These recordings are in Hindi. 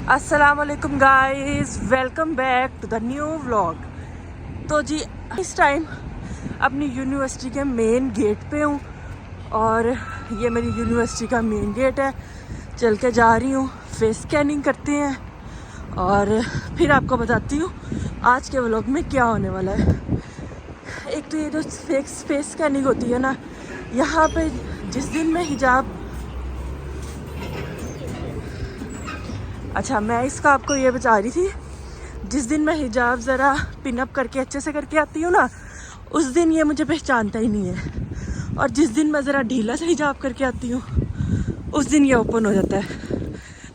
अस्सलामुअलैकुम guys, welcome back to the new vlog. तो जी इस टाइम अपनी यूनिवर्सिटी के मेन गेट पे हूँ और ये मेरी यूनिवर्सिटी का मेन गेट है। चल के जा रही हूँ, फेस स्कैनिंग करते हैं और फिर आपको बताती हूँ आज के व्लॉग में क्या होने वाला है। एक तो ये जो फेस स्कैनिंग होती है ना, यहाँ पे जिस दिन मैं हिजाब मैं इसका आपको ये बता रही थी, जिस दिन मैं हिजाब ज़रा पिनअप करके अच्छे से करके आती हूँ ना, उस दिन ये मुझे पहचानता ही नहीं है। और जिस दिन मैं ज़रा ढीला से हिजाब करके आती हूँ उस दिन ये ओपन हो जाता है।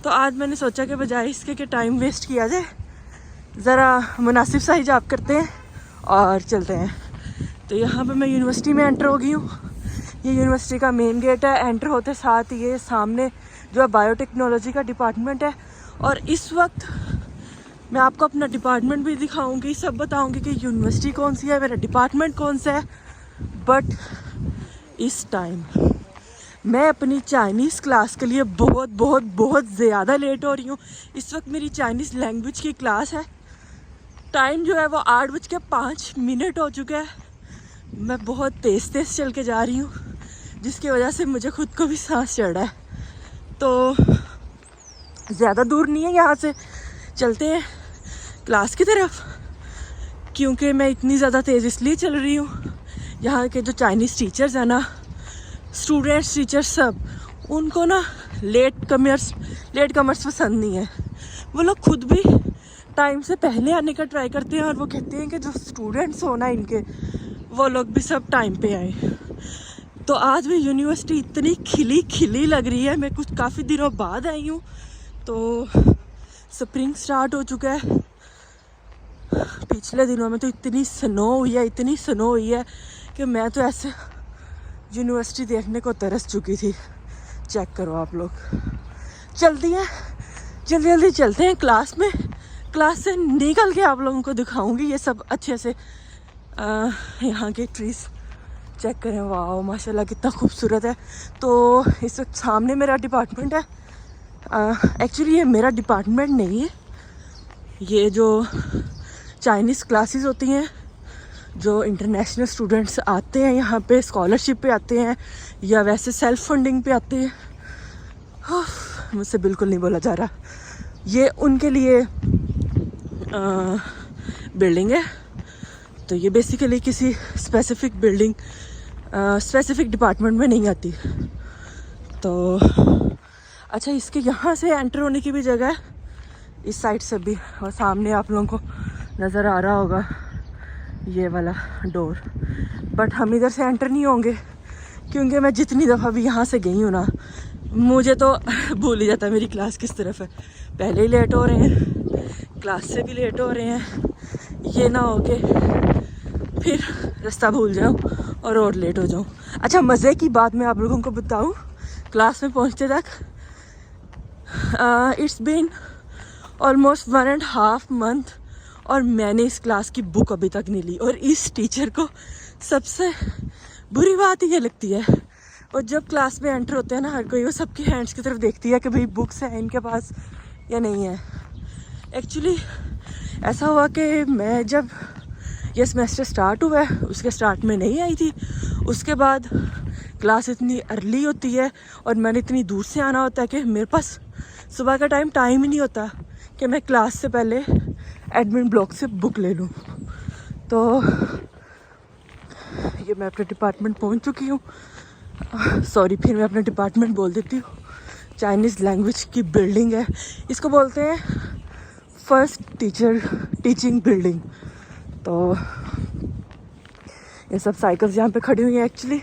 तो आज मैंने सोचा कि बजाय इसके कि टाइम वेस्ट किया जाए, ज़रा मुनासिब सा हिजाब करते हैं और चलते हैं। तो यहाँ पे मैं यूनिवर्सिटी में एंटर हो गई हूँ। ये यूनिवर्सिटी का मेन गेट है। एंटर होते साथ ये सामने जो है बायोटेक्नोलॉजी का डिपार्टमेंट है और इस वक्त मैं आपको अपना डिपार्टमेंट भी दिखाऊंगी, सब बताऊंगी कि यूनिवर्सिटी कौन सी है, मेरा डिपार्टमेंट कौन सा है। बट इस टाइम मैं अपनी चाइनीज़ क्लास के लिए बहुत बहुत बहुत ज़्यादा लेट हो रही हूँ। इस वक्त मेरी चाइनीज़ लैंग्वेज की क्लास है। टाइम जो है वो 8:05 हो चुका है। मैं बहुत तेज़ चल के जा रही हूँ, जिसकी वजह से मुझे खुद को भी सांस चढ़ रहा है। तो ज़्यादा दूर नहीं है, यहाँ से चलते हैं क्लास की तरफ। क्योंकि मैं इतनी ज़्यादा तेज़ इसलिए चल रही हूँ, यहाँ के जो चाइनीज़ टीचर्स हैं ना, स्टूडेंट्स टीचर्स सब, उनको ना लेट कमर्स पसंद नहीं है। वो लोग खुद भी टाइम से पहले आने का ट्राई करते हैं और वो कहते हैं कि जो स्टूडेंट्स हो ना इनके, वो लोग भी सब टाइम पे आए। तो आज भी यूनिवर्सिटी इतनी खिली लग रही है। मैं कुछ काफ़ी दिनों बाद आई हूँ, तो स्प्रिंग स्टार्ट हो चुका है। पिछले दिनों में तो इतनी स्नो हुई है कि मैं तो ऐसे यूनिवर्सिटी देखने को तरस चुकी थी। चेक करो आप लोग। जल्दी चलते हैं क्लास में। क्लास से निकल के आप लोगों को दिखाऊंगी ये सब अच्छे से। यहाँ के ट्रीज चेक करें, वाह माशाल्लाह कितना खूबसूरत है। तो इस वक्त सामने मेरा डिपार्टमेंट है। एक्चुअली ये मेरा डिपार्टमेंट नहीं है, ये जो चाइनीज़ क्लासेस होती हैं, जो इंटरनेशनल स्टूडेंट्स आते हैं यहाँ पे स्कॉलरशिप पे आते हैं या वैसे सेल्फ फंडिंग पे आते हैं, मुझसे बिल्कुल नहीं बोला जा रहा, ये उनके लिए बिल्डिंग है। तो ये बेसिकली किसी स्पेसिफिक डिपार्टमेंट में नहीं आती। तो अच्छा, इसके यहाँ से एंटर होने की भी जगह है, इस साइड से भी। और सामने आप लोगों को नज़र आ रहा होगा ये वाला डोर। बट हम इधर से एंटर नहीं होंगे, क्योंकि मैं जितनी दफ़ा भी यहाँ से गई हूँ ना, मुझे तो भूल ही जाता है मेरी क्लास किस तरफ है। पहले ही लेट हो रहे हैं, क्लास से भी लेट हो रहे हैं, ये ना हो के फिर रास्ता भूल जाऊँ और लेट हो जाऊँ। अच्छा, मज़े की बात मैं आप लोगों को बताऊँ, क्लास में पहुँचते तक इट्स बीन ऑलमोस्ट 1.5 मंथ और मैंने इस क्लास की बुक अभी तक नहीं ली। और इस टीचर को सबसे बुरी बात ये लगती है, और जब क्लास में एंटर होते हैं ना हर कोई, वो सबकी हैंड्स की तरफ देखती है कि भाई बुक्स हैं इनके पास या नहीं है। एक्चुअली ऐसा हुआ कि मैं जब ये सेमेस्टर स्टार्ट हुआ है उसके स्टार्ट में नहीं आई थी। उसके बाद क्लास इतनी अर्ली होती है और मैंने इतनी दूर से आना होता है कि मेरे पास सुबह का टाइम ही नहीं होता कि मैं क्लास से पहले एडमिन ब्लॉक से बुक ले लूँ। तो ये मैं अपने डिपार्टमेंट पहुँच चुकी हूँ। सॉरी, फिर मैं अपना डिपार्टमेंट बोल देती हूँ। चाइनीज़ लैंग्वेज की बिल्डिंग है, इसको बोलते हैं फर्स्ट टीचिंग बिल्डिंग। तो ये सब साइकिल्स यहाँ पे खड़ी हुई हैं। एक्चुअली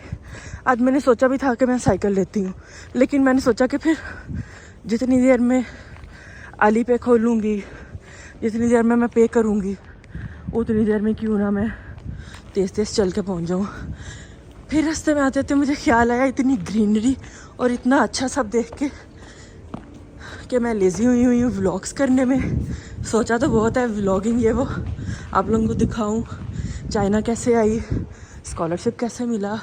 आज मैंने सोचा भी था कि मैं साइकिल लेती हूँ, लेकिन मैंने सोचा कि फिर जितनी देर में अली पे खोलूँगी, जितनी देर में मैं पे करूँगी, उतनी देर में क्यों ना मैं तेज़ चल के पहुँच जाऊँ। फिर रास्ते में आते मुझे ख्याल आया इतनी ग्रीनरी और इतना अच्छा सब देख के कि मैं लेज़ी हुई हूँ व्लॉग्स करने में। सोचा तो बहुत है व्लॉगिंग ये वो आप लोगों को दिखाऊं, चाइना कैसे आई, स्कॉलरशिप कैसे मिला,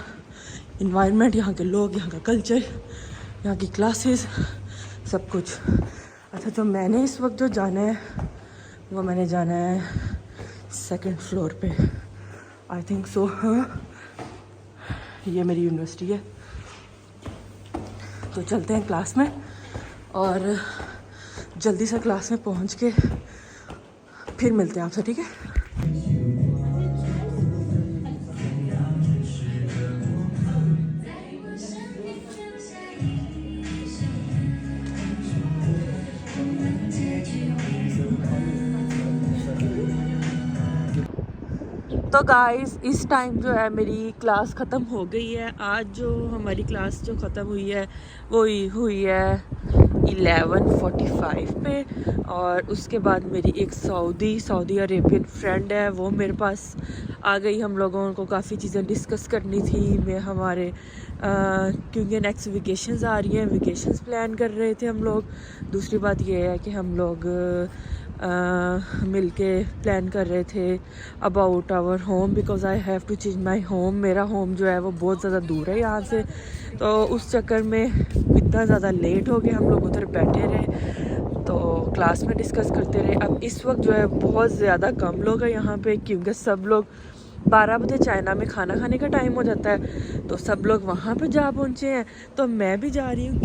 इन्वायरमेंट, यहाँ के लोग, यहाँ का कल्चर, यहाँ की क्लासेस, सब कुछ। अच्छा, तो मैंने इस वक्त जो जाना है वो मैंने जाना है 2nd फ्लोर पे, आई थिंक सो। हाँ, ये मेरी यूनिवर्सिटी है। तो चलते हैं क्लास में और जल्दी से क्लास में पहुंच के फिर मिलते हैं आपसे, ठीक है? तो गाइस, इस टाइम जो है मेरी क्लास ख़त्म हो गई है। आज जो हमारी क्लास जो ख़त्म हुई है वो हुई है 11:45 पे। और उसके बाद मेरी एक सऊदी अरेबियन फ्रेंड है, वो मेरे पास आ गई। हम लोगों को काफ़ी चीज़ें डिस्कस करनी थी। मैं हमारे क्योंकि नेक्स्ट वेकेशंस आ रही हैं, वेकेशंस प्लान कर रहे थे हम लोग। दूसरी बात ये है कि हम लोग मिलके प्लान कर रहे थे about our home, because I have to change my home. मेरा होम जो है वो बहुत ज़्यादा दूर है यहाँ से, तो उस चक्कर में इतना ज़्यादा लेट हो गया। हम लोग उधर बैठे रहे तो क्लास में डिस्कस करते रहे। अब इस वक्त जो है बहुत ज़्यादा कम लोग हैं यहाँ पे, क्योंकि सब लोग 12 बजे चाइना में खाना खाने का टाइम हो जाता है, तो सब लोग वहाँ पे जा पहुँचे हैं। तो मैं भी जा रही हूँ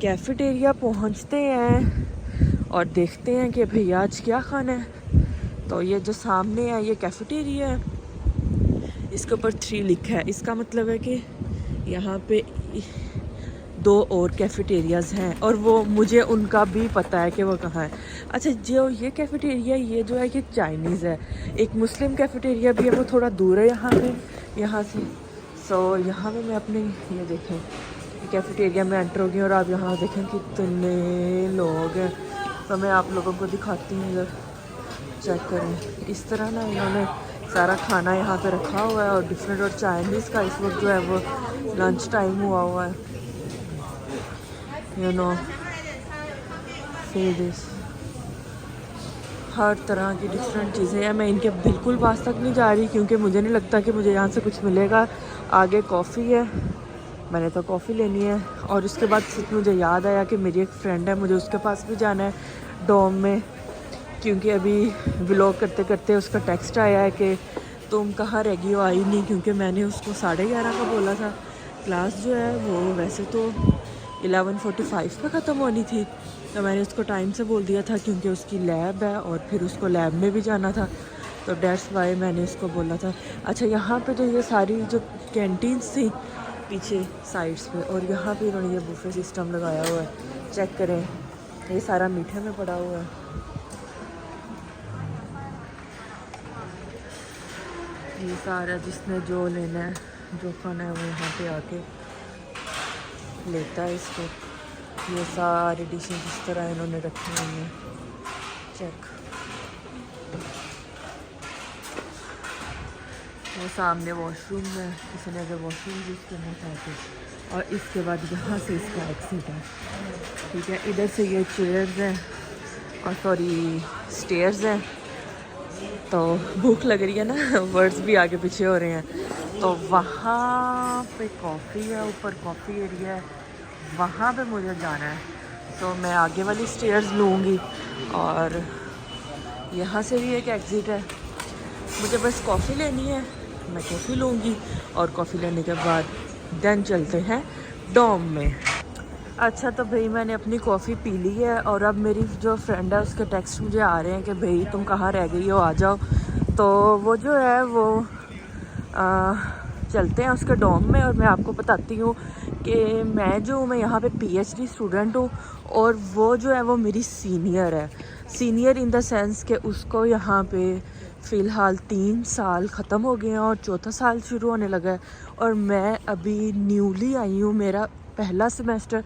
कैफ़ेटेरिया पहुँचते हैं और देखते हैं कि भैया आज क्या खाना है। तो ये जो सामने है ये कैफ़ेटेरिया है, इसके ऊपर 3 लिखा है। इसका मतलब है कि यहाँ पे 2 और कैफ़ेटेरियाज़ हैं और वो मुझे उनका भी पता है कि वो कहाँ है। अच्छा, जो ये कैफ़ेटेरिया ये जो है ये चाइनीज़ है। एक मुस्लिम कैफ़ेटेरिया भी है, वो थोड़ा दूर है यहाँ से। सो यहाँ पे मैं अपने ये देखें कैफ़ेटेरिया में एंटर हो गई और आप यहाँ देखें कितने लोग हैं। तो मैं आप लोगों को दिखाती हूँ, इधर चेक करें। इस तरह ना इन्होंने सारा खाना यहाँ पे रखा हुआ है और डिफरेंट। और चाइनीज़ का इस वक्त जो है वो लंच टाइम हुआ है, यू नो, सी दिस। हर तरह की डिफरेंट चीज़ें हैं। मैं इनके बिल्कुल पास तक नहीं जा रही क्योंकि मुझे नहीं लगता कि मुझे यहाँ से कुछ मिलेगा। आगे कॉफ़ी है, मैंने तो कॉफ़ी लेनी है। और उसके बाद मुझे याद आया कि मेरी एक फ्रेंड है, मुझे उसके पास भी जाना है डोम में, क्योंकि अभी व्लॉग करते करते उसका टेक्स्ट आया है कि तुम कहाँ रह गई हो, आई नहीं। क्योंकि मैंने उसको 11:30 का बोला था। क्लास जो है वो वैसे तो 11:45 पे ख़त्म होनी थी, तो मैंने उसको टाइम से बोल दिया था क्योंकि उसकी लैब है और फिर उसको लैब में भी जाना था, तो डेट्स वाई मैंने उसको बोला था। अच्छा, यहाँ पे जो ये सारी जो कैंटीन्स थी पीछे साइड्स पे, और यहाँ पे इन्होंने ये बुफे सिस्टम लगाया हुआ है, चेक करें। ये सारा मीठे में पड़ा हुआ है। ये सारा जिसने जो लेना है, जो खाना है, वो यहाँ पे आके लेता है इसको। ये सारी डिशें जिस तरह इन्होंने रखी हुई हैं, चेक। वो सामने वॉशरूम है, किसी ने अगर वॉशरूम यूज़ करना चाहते। और इसके बाद यहाँ से इसका एग्जिट है, ठीक है। इधर से ये चेयर्स हैं और सॉरी स्टेयर्स हैं। तो भूख लग रही है ना, वर्ड्स भी आगे पीछे हो रहे हैं। तो वहाँ पे कॉफ़ी है, ऊपर कॉफ़ी एरिया है, वहाँ पे मुझे जाना है। तो मैं आगे वाली स्टेयर्स लूँगी और यहाँ से भी एक एग्ज़िट है। मुझे बस कॉफ़ी लेनी है, मैं कॉफ़ी लूँगी और कॉफ़ी लेने के बाद देन चलते हैं डोम में। अच्छा, तो भाई मैंने अपनी कॉफ़ी पी ली है और अब मेरी जो फ्रेंड है उसके टेक्स्ट मुझे आ रहे हैं कि भाई तुम कहाँ रह गई हो, आ जाओ। तो वो जो है वो चलते हैं उसके डोम में। और मैं आपको बताती हूँ कि मैं यहाँ पे PhD स्टूडेंट हूँ और वो जो है वो मेरी सीनियर है। सीनियर इन द सेंस कि उसको यहाँ पे फ़िलहाल 3 साल ख़त्म हो गए हैं और 4था साल शुरू होने लगा है। और मैं अभी न्यूली आई हूँ, मेरा पहला सेमेस्टर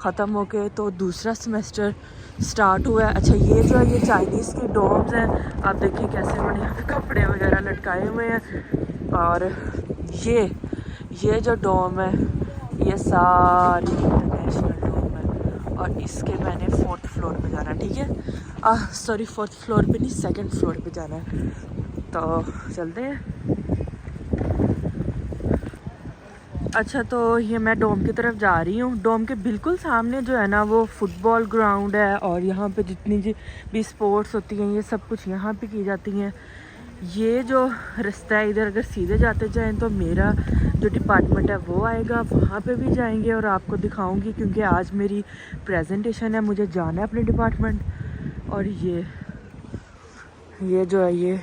ख़त्म हो के तो दूसरा सेमेस्टर स्टार्ट हुआ है। अच्छा, ये जो है ये चाइनीज़ के डोम्स हैं, आप देखिए कैसे उन्होंने यहाँ पे कपड़े वगैरह लटकाए हुए हैं। और ये जो डोम है ये सारी इंटरनेशनल डोम है और इसके मैंने 4th फ्लोर पे जाना है, ठीक है। सॉरी 4th फ्लोर पे नहीं, 2nd फ्लोर पे जाना है। तो चलते हैं। अच्छा तो ये मैं डोम की तरफ जा रही हूँ। डोम के बिल्कुल सामने जो है ना वो फुटबॉल ग्राउंड है और यहाँ पे जितनी भी स्पोर्ट्स होती हैं ये सब कुछ यहाँ पे की जाती हैं। ये जो रास्ता है इधर अगर सीधे जाते जाएं तो मेरा जो डिपार्टमेंट है वो आएगा, वहाँ पे भी जाएंगे और आपको दिखाऊंगी क्योंकि आज मेरी प्रेजेंटेशन है, मुझे जाना है अपने डिपार्टमेंट। और ये जो है ये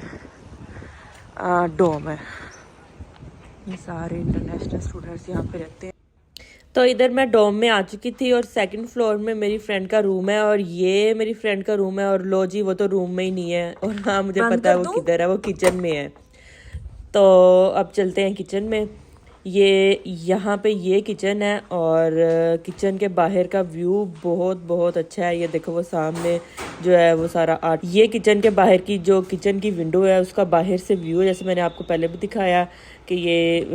डोम है, ये सारे इंटरनेशनल स्टूडेंट्स यहाँ पे रहते हैं। तो इधर मैं डोम में आ चुकी थी और सेकंड फ्लोर में मेरी फ्रेंड का रूम है और ये मेरी फ्रेंड का रूम है। और लो जी वो तो रूम में ही नहीं है और हाँ मुझे पता है वो किधर है, वो किचन में है। तो अब चलते हैं किचन में। ये यहाँ पे ये किचन है और किचन के बाहर का व्यू बहुत बहुत अच्छा है। ये देखो वो सामने जो है वो सारा आर्ट। ये किचन के बाहर की जो किचन की विंडो है उसका बाहर से व्यू है, जैसे मैंने आपको पहले भी दिखाया कि ये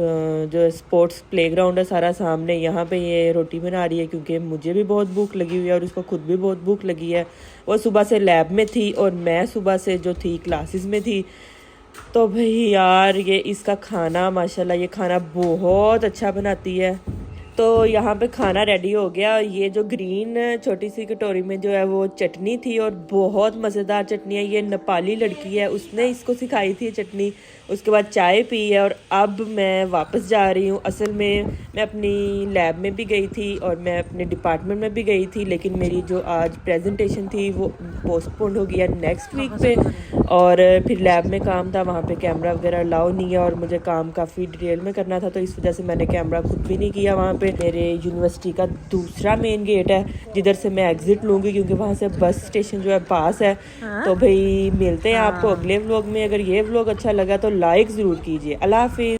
जो स्पोर्ट्स प्लेग्राउंड है सारा सामने। यहाँ पे ये रोटी बना रही है क्योंकि मुझे भी बहुत भूख लगी हुई है और उसको खुद भी बहुत भूख लगी है। वो सुबह से लैब में थी और मैं सुबह से जो थी क्लासेस में थी। तो भाई यार ये इसका खाना माशाल्लाह ये खाना बहुत अच्छा बनाती है। तो यहाँ पे खाना रेडी हो गया। ये जो ग्रीन छोटी सी कटोरी में जो है वो चटनी थी और बहुत मज़ेदार चटनी है। ये नेपाली लड़की है, उसने इसको सिखाई थी चटनी। उसके बाद चाय पी है और अब मैं वापस जा रही हूँ। असल में मैं अपनी लैब में भी गई थी और मैं अपने डिपार्टमेंट में भी गई थी, लेकिन मेरी जो आज प्रेजेंटेशन थी वो पोस्टपोन हो गया नेक्स्ट वीक पे। और फिर लैब में काम था, वहाँ पे कैमरा वगैरह अलाउ नहीं है और मुझे काम काफ़ी डिटेल में करना था, तो इस वजह से मैंने कैमरा खुद भी नहीं किया वहाँ पे। मेरे यूनिवर्सिटी का दूसरा मेन गेट है जिधर से मैं एग्जिट लूँगी क्योंकि वहाँ से बस स्टेशन जो है पास है। तो भाई मिलते हैं आपको अगले व्लॉग में। अगर ये व्लॉग अच्छा लगा तो लाइक ज़रूर कीजिए। अल्लाह हाफिज़।